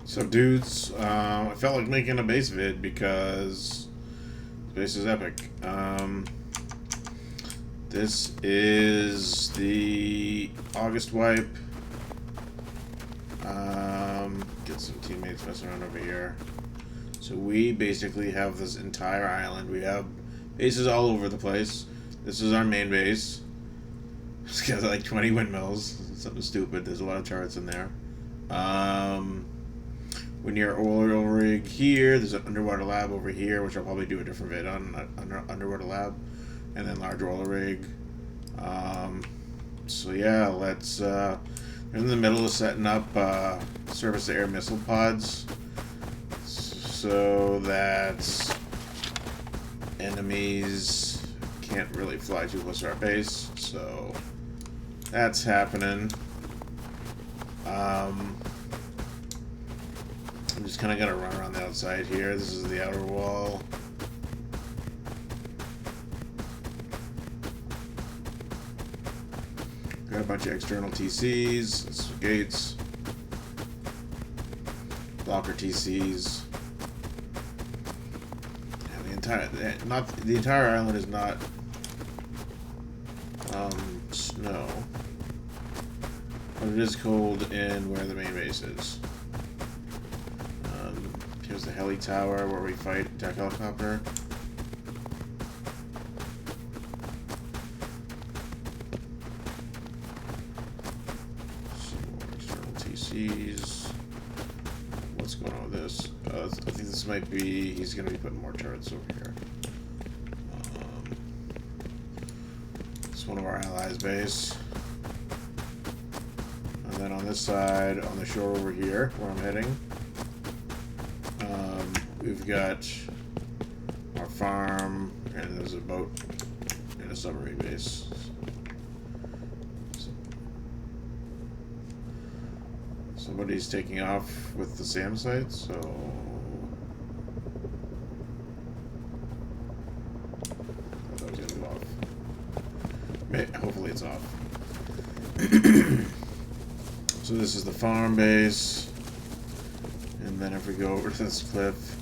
So, dudes, I felt like making a base vid because the base is epic. This is the August wipe. Get some teammates messing around over here. So we basically have this entire island. We have bases all over the place. This is our main base. It's got like 20 windmills. Something stupid. There's a lot of turrets in there. We're near oil rig here. There's an underwater lab over here, which I'll probably do a different vid on underwater lab, and then large oil rig. So yeah, let's. We're in the middle of setting up surface-to-air missile pods, so that enemies can't really fly too close to our base. So that's happening. I'm just kind of gonna run around the outside here. This is the outer wall. Got a bunch of external TCs, gates, blocker TCs. And the entire island is not snow, but it is cold in where the main base is. Here's the heli tower where we fight attack helicopter. Some more external TCs. What's going on with this? I think this might be. He's going to be putting more turrets over here. It's one of our allies' base. And then on this side, on the shore over here, where I'm heading. We've got our farm, and there's a boat and a submarine base. Somebody's taking off with the SAM site, so I thought that was gonna go off. Hopefully it's off. So this is the farm base, and then if we go over to this cliff.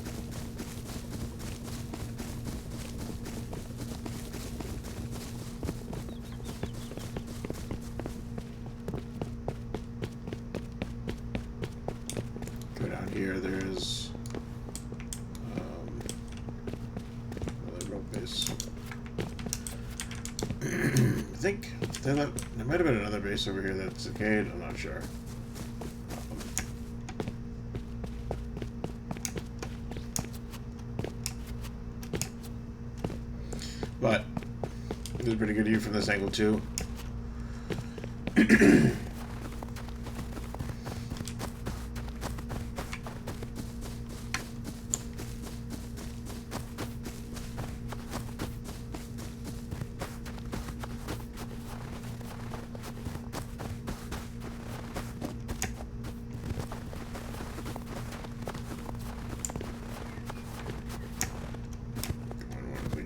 Here, there's another rope base. I think there might have been another base over here that's decayed. I'm not sure. But it was a pretty good view from this angle too.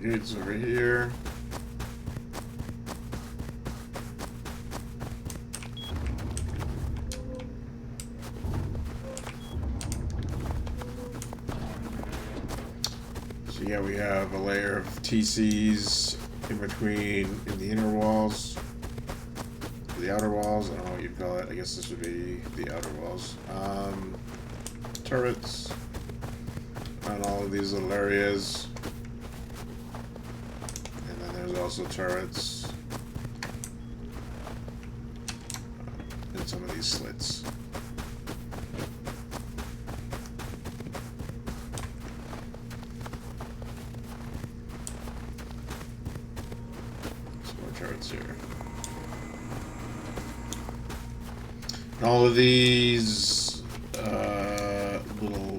Gates over here. So yeah, we have a layer of TCs in between in the inner walls, the outer walls. I don't know what you'd call it. I guess this would be the outer walls. Turrets on all of these little areas. There's also turrets in some of these slits. Some more turrets here. And all of these little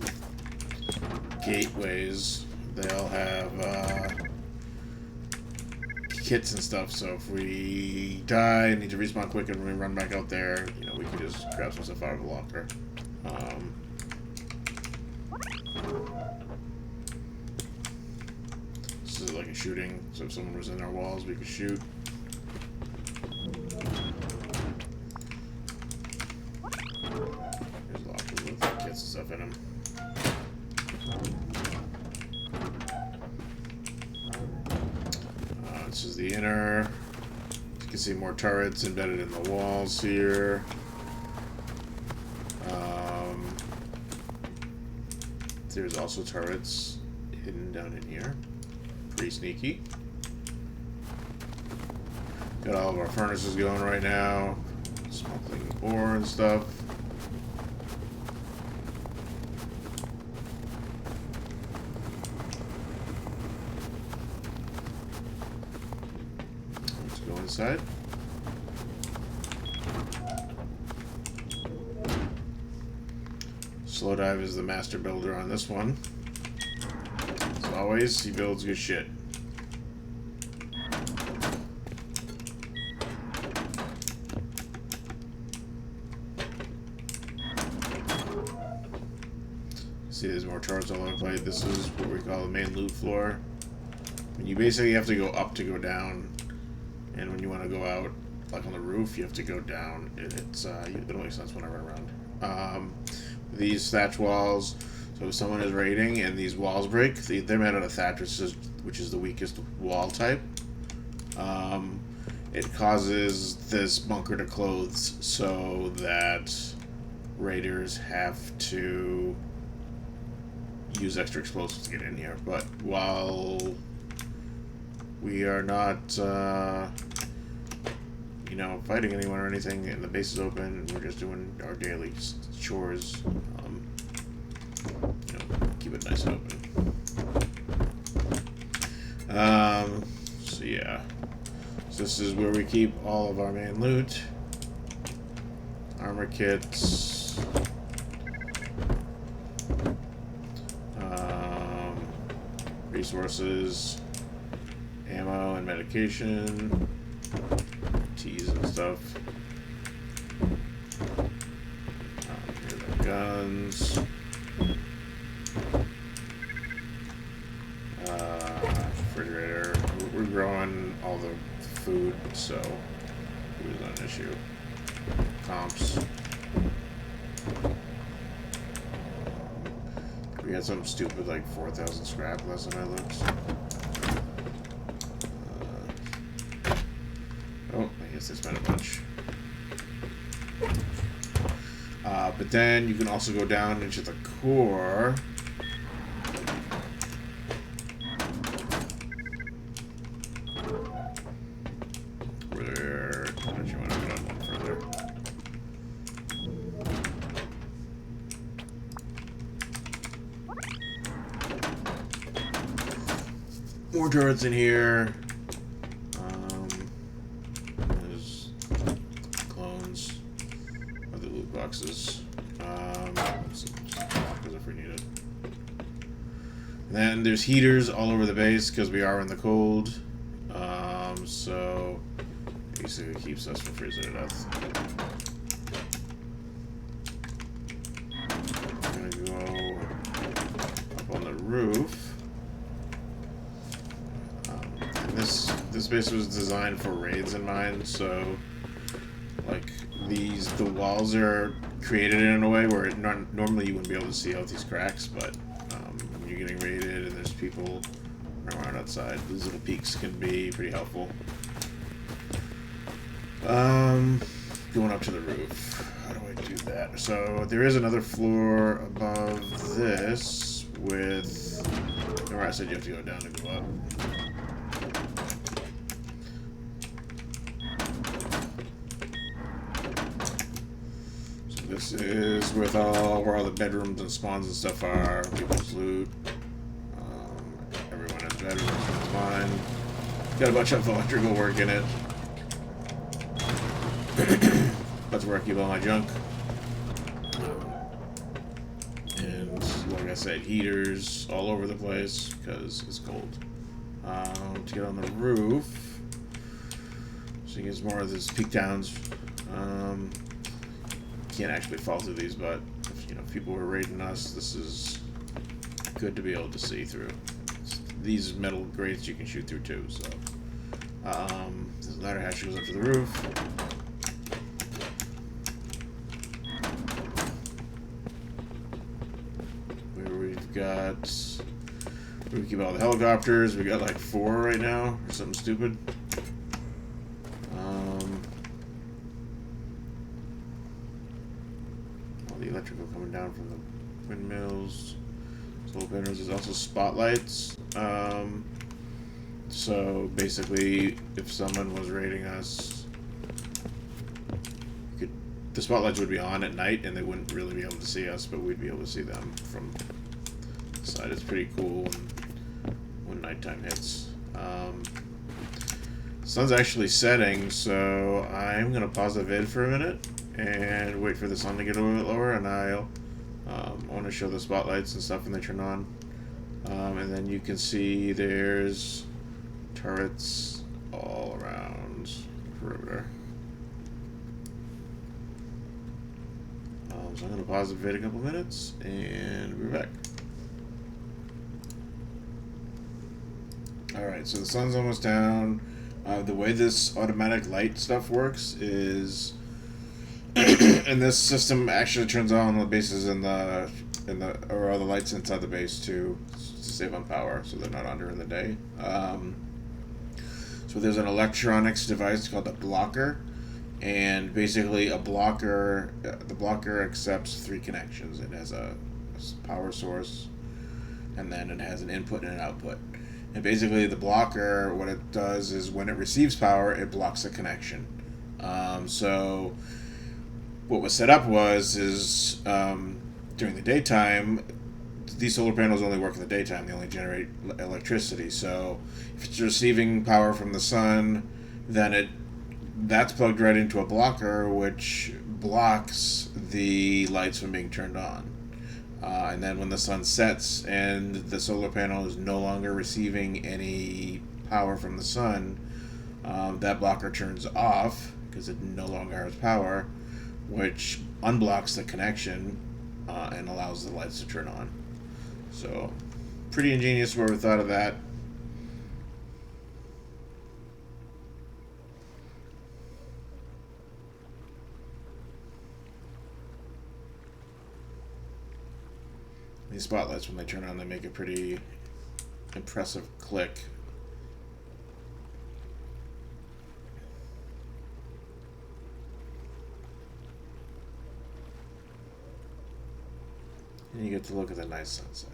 gateways, they all have kits and stuff, so if we die, need to respawn quick, and we run back out there, you know, we can just grab some stuff out of the locker. This is like a shooting, so if someone was in our walls, we could shoot. Here's lockers with kits of stuff in them. This is the inner. You can see more turrets embedded in the walls here. There's also turrets hidden down in here. Pretty sneaky. Got all of our furnaces going right now. Smuggling ore and stuff. Let's go inside. Slowdive is the master builder on this one. As always, he builds good shit. See, there's more turrets all over the place. This is what we call the main loot floor. And you basically have to go up to go down, and when you want to go out, like on the roof, you have to go down. It'll make sense when I run around. These thatch walls, so if someone is raiding and these walls break, they're made out of thatch, which is the weakest wall type. It causes this bunker to close so that raiders have to use extra explosives to get in here. But while we are not, fighting anyone or anything, and the base is open, and we're just doing our daily chores, keep it nice and open. So yeah. So this is where we keep all of our main loot. Armor kits. Resources. Ammo and medication. Teas and stuff. Here are the guns. Refrigerator. We're growing all the food, so food is not an issue. Comps. We had something stupid like 4,000 scrap last time I looked. I guess they spent a bunch. But then you can also go down into the core. Where don't you want to go down further? More turrets in here. There's clones. Other loot boxes. Lockers if we need it. And then there's heaters all over the base because we are in the cold. So basically it keeps us from freezing to death. I'm gonna go up on the roof. And this base was designed for raids in mind, so like the walls are created in a way where normally you wouldn't be able to see out these cracks, but when you're getting raided and there's people around outside, these little peaks can be pretty helpful. Going up to the roof. How do I do that? So there is another floor above this with. Remember I said you have to go down to go up. So this is where all the bedrooms and spawns and stuff are. People's loot. Everyone has bedrooms. That's mine. Got a bunch of electrical work in it. That's where I keep all my junk. And like I said, heaters all over the place because it's cold. To get on the roof, so you get more of these peak downs. Can't actually fall through these, but if people were raiding us, this is good to be able to see through. These metal grates you can shoot through too. So this ladder hatch goes up to the roof. We keep all the helicopters. We got like 4 right now, or something stupid. All the electrical coming down from the windmills. Solar panels. There's also spotlights. So basically, if someone was raiding us, the spotlights would be on at night, and they wouldn't really be able to see us, but we'd be able to see them from the side. It's pretty cool when nighttime hits. Sun's actually setting, so I'm gonna pause the vid for a minute and wait for the sun to get a little bit lower, and I want to show the spotlights and stuff when they turn on, and then you can see there's turrets all around the perimeter. So I'm going to pause the vid a couple minutes, and we're back. Alright, so the sun's almost down. The way this automatic light stuff works is, and this system actually turns on the bases or all the lights inside the base to save on power, so they're not on during the day. So there's an electronics device called a blocker, and basically the blocker accepts 3 connections. It has a power source, and then it has an input and an output. And basically the blocker, what it does is when it receives power, it blocks the connection. So what was set up is during the daytime, these solar panels only work in the daytime. They only generate electricity. So if it's receiving power from the sun, then that's plugged right into a blocker, which blocks the lights from being turned on. And then when the sun sets and the solar panel is no longer receiving any power from the sun, that blocker turns off because it no longer has power, which unblocks the connection and allows the lights to turn on. So, pretty ingenious whoever thought of that. These spotlights, when they turn on, they make a pretty impressive click. And you get to look at the nice sunset.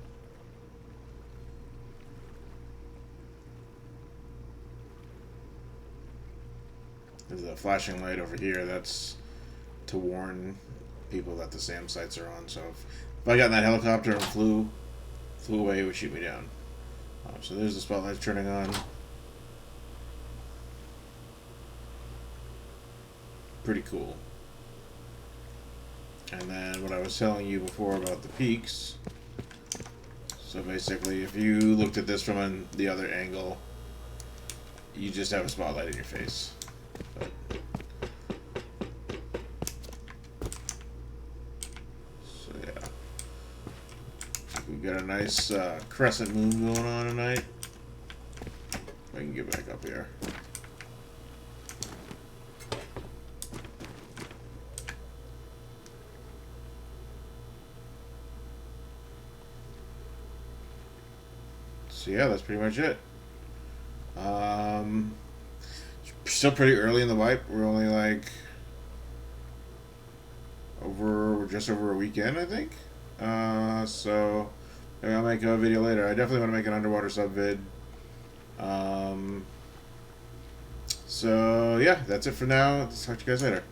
There's a flashing light over here. That's to warn people that the SAM sites are on. So if I got in that helicopter and flew away, it would shoot me down. So there's the spotlights turning on. Pretty cool. And then what I was telling you before about the peaks. So basically, if you looked at this from the other angle, you just have a spotlight in your face. But so yeah, we've got a nice crescent moon going on tonight. I can get back up here. So yeah, that's pretty much it. Still pretty early in the wipe. We're only like just over a weekend, I think. So maybe I'll make a video later. I definitely want to make an underwater sub vid. So yeah, that's it for now. Talk to you guys later.